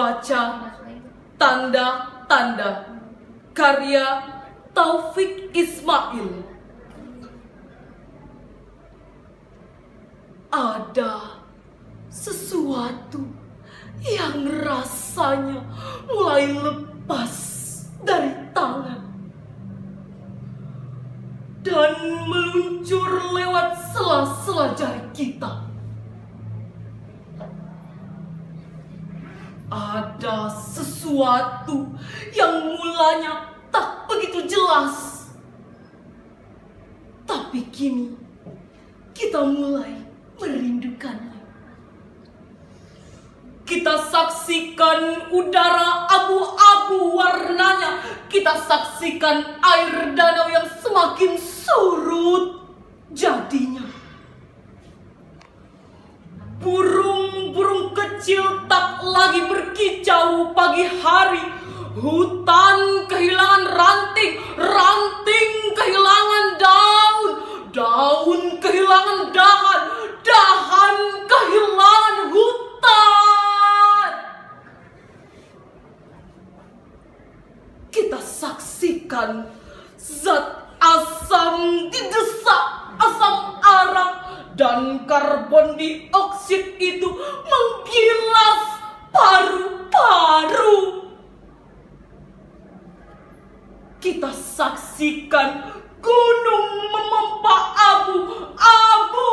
Membaca Tanda-Tanda, karya Taufik Ismail. Ada sesuatu yang rasanya mulai lepas dari tangan dan meluncur lewat sela-sela jari kita. Ada sesuatu yang mulanya tak begitu jelas, tapi kini kita mulai merindukannya. Kita saksikan udara abu-abu warnanya. Kita saksikan air danau yang semakin surut jadinya. Burung-burung kecil tak lagi berkicau pagi hari. Hutan kehilangan ranting, ranting kehilangan daun, daun kehilangan dahan, dahan kehilangan hutan. Kita saksikan zat asam didesak, asam arak dan karbon dioksida itu menggilas paru-paru. Kita saksikan gunung memompa abu, abu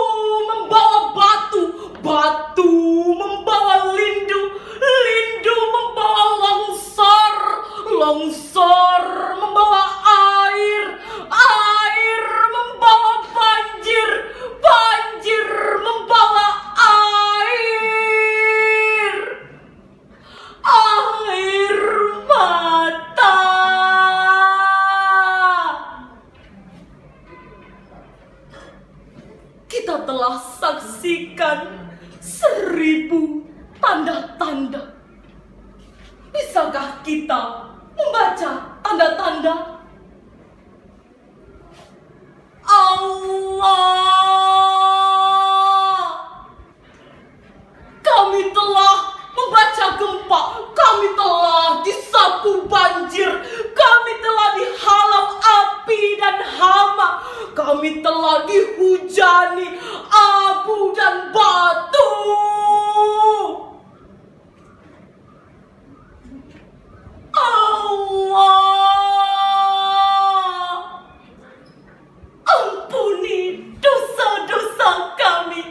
membawa batu, batu membawa lindu, lindu membawa longsor, longsor membawa air, air membawa banjir, banjir membawa air, air mata. Kita telah saksikan 1000 tanda-tanda. Bisakah kita membaca tanda-tanda? Allah, kami telah membaca gempa, kami telah disapu banjir, kami telah dihalau api dan hama, kami telah dihujani abu dan batu. Allah, ampuni dosa-dosa kami.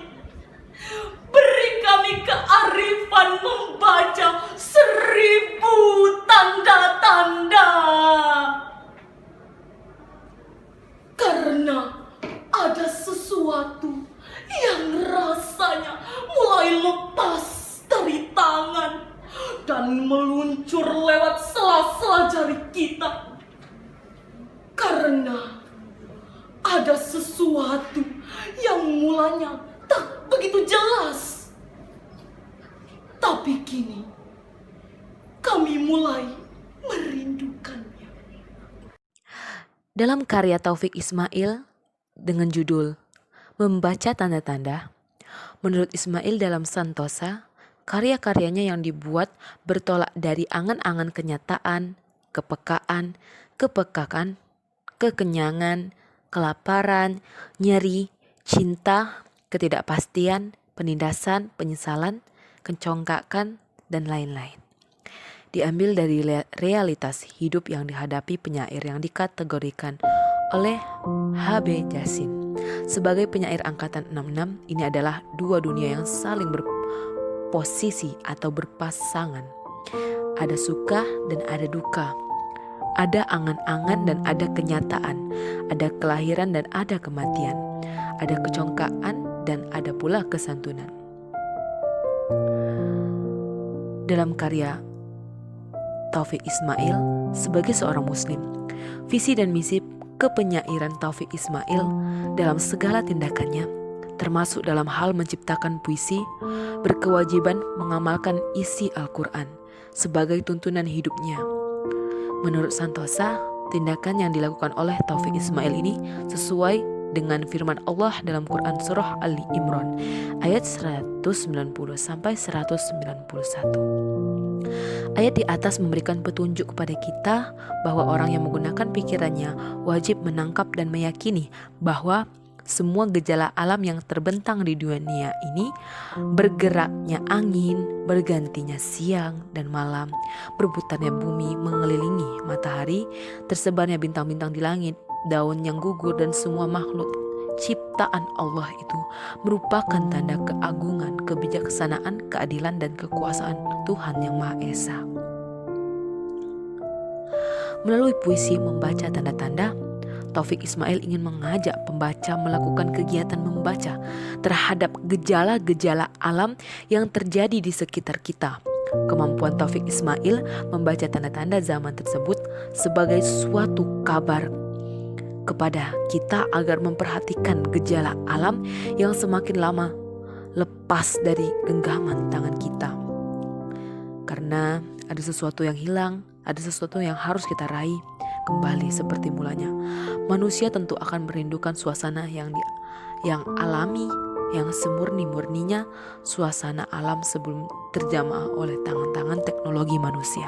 Beri kami kearifan membaca 1000 tanda-tanda. Karena ada sesuatu yang rasanya mulai lepas dari tangan dan meluncur lewat sela-sela jari kita. Karena ada sesuatu yang mulanya tak begitu jelas, tapi kini kami mulai merindukannya. Dalam karya Taufik Ismail dengan judul Membaca Tanda-Tanda, menurut Ismail dalam Santosa, karya-karyanya yang dibuat bertolak dari angan-angan kenyataan, kepekaan, kepekaan, kekenyangan, kelaparan, nyeri, cinta, ketidakpastian, penindasan, penyesalan, kencongkakan, dan lain-lain. Diambil dari realitas hidup yang dihadapi penyair yang dikategorikan oleh H.B. Jassin. Sebagai penyair angkatan 66, ini adalah dua dunia yang saling berposisi atau berpasangan. Ada suka dan ada duka. Ada angan-angan dan ada kenyataan. Ada kelahiran dan ada kematian. Ada kecongkaan dan ada pula kesantunan. Dalam karya Taufik Ismail sebagai seorang muslim, visi dan misi kepenyairan Taufik Ismail dalam segala tindakannya, termasuk dalam hal menciptakan puisi, berkewajiban mengamalkan isi Al-Quran sebagai tuntunan hidupnya. Menurut Santosa, tindakan yang dilakukan oleh Taufik Ismail ini sesuai dengan firman Allah dalam Quran Surah Ali Imran ayat 190 sampai 191. Ayat di atas memberikan petunjuk kepada kita bahwa orang yang menggunakan pikirannya wajib menangkap dan meyakini bahwa semua gejala alam yang terbentang di dunia ini, bergeraknya angin, bergantinya siang dan malam, berputarnya bumi mengelilingi matahari, tersebarnya bintang-bintang di langit, daun yang gugur dan semua makhluk ciptaan Allah itu merupakan tanda keagungan, kebijaksanaan, keadilan dan kekuasaan Tuhan yang Maha Esa. Melalui puisi membaca tanda-tanda, Taufik Ismail ingin mengajak pembaca melakukan kegiatan membaca terhadap gejala-gejala alam yang terjadi di sekitar kita. Kemampuan Taufik Ismail membaca tanda-tanda zaman tersebut sebagai suatu kabar kepada kita agar memperhatikan gejala alam yang semakin lama lepas dari genggaman tangan kita. Karena ada sesuatu yang hilang, ada sesuatu yang harus kita raih kembali seperti mulanya. Manusia tentu akan merindukan suasana yang alami, yang semurni-murninya suasana alam sebelum terjamah oleh tangan-tangan teknologi manusia.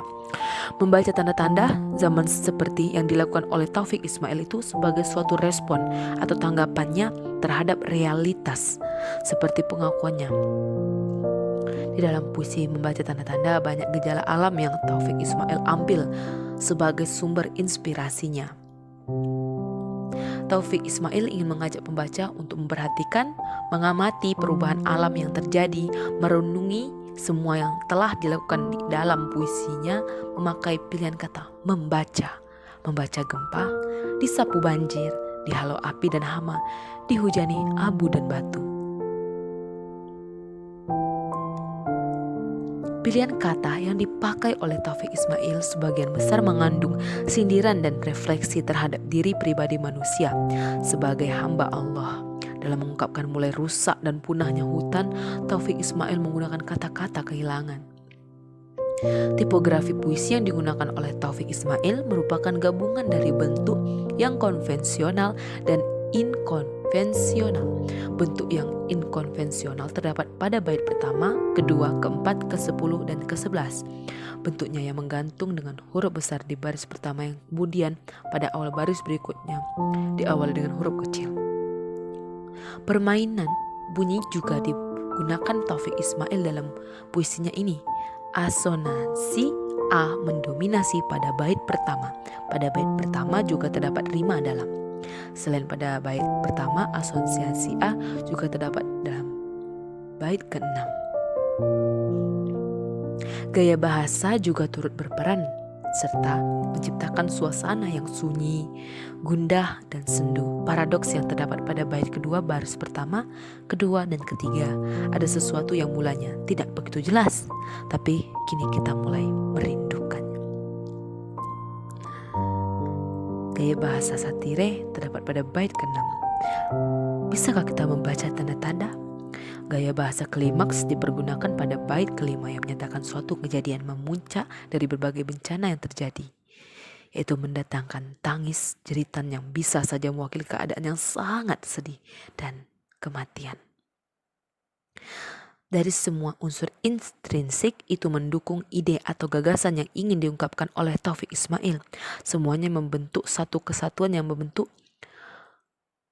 Membaca tanda-tanda zaman seperti yang dilakukan oleh Taufik Ismail itu sebagai suatu respon atau tanggapannya terhadap realitas seperti pengakuannya. Di dalam puisi membaca tanda-tanda banyak gejala alam yang Taufik Ismail ambil sebagai sumber inspirasinya. Taufik Ismail ingin mengajak pembaca untuk memperhatikan, mengamati perubahan alam yang terjadi, merenungi semua yang telah dilakukan di dalam puisinya, memakai pilihan kata membaca gempa, disapu banjir, dihalau api dan hama, dihujani abu dan batu. Pilihan kata yang dipakai oleh Taufik Ismail sebagian besar mengandung sindiran dan refleksi terhadap diri pribadi manusia sebagai hamba Allah. Dalam mengungkapkan mulai rusak dan punahnya hutan, Taufik Ismail menggunakan kata-kata kehilangan. Tipografi puisi yang digunakan oleh Taufik Ismail merupakan gabungan dari bentuk yang konvensional dan inkonvensional. Bentuk yang inkonvensional terdapat pada bait pertama, kedua, keempat, ke-10 dan ke-11. Bentuknya yang menggantung dengan huruf besar di baris pertama yang kemudian pada awal baris berikutnya diawali dengan huruf kecil. Permainan bunyi juga digunakan Taufik Ismail dalam puisinya ini. Asonansi A mendominasi pada bait pertama. Pada bait pertama juga terdapat rima dalam. Selain pada bait pertama, asosiasi A juga terdapat dalam bait ke-6. Gaya bahasa juga turut berperan serta menciptakan suasana yang sunyi, gundah, dan sendu. Paradoks yang terdapat pada bait kedua, baris pertama, kedua, dan ketiga. Ada sesuatu yang mulanya tidak begitu jelas, tapi kini kita mulai merindukannya. Gaya bahasa satire terdapat pada bait ke-6. Bisakah kita membaca tanda-tanda? Gaya bahasa klimaks dipergunakan pada bait kelima yang menyatakan suatu kejadian memuncak dari berbagai bencana yang terjadi, yaitu mendatangkan tangis jeritan yang bisa saja mewakili keadaan yang sangat sedih dan kematian. Dari semua unsur intrinsik itu mendukung ide atau gagasan yang ingin diungkapkan oleh Taufik Ismail. Semuanya membentuk satu kesatuan yang membentuk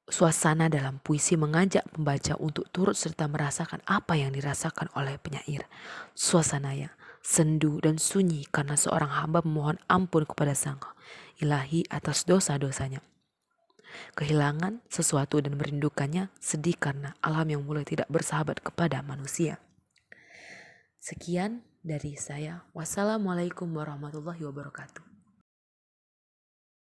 suasana dalam puisi, mengajak pembaca untuk turut serta merasakan apa yang dirasakan oleh penyair. Suasana yang sendu dan sunyi karena seorang hamba memohon ampun kepada Sang Ilahi atas dosa-dosanya. Kehilangan sesuatu dan merindukannya, sedih karena alam yang mulai tidak bersahabat kepada manusia. Sekian dari saya. Wassalamualaikum warahmatullahi wabarakatuh.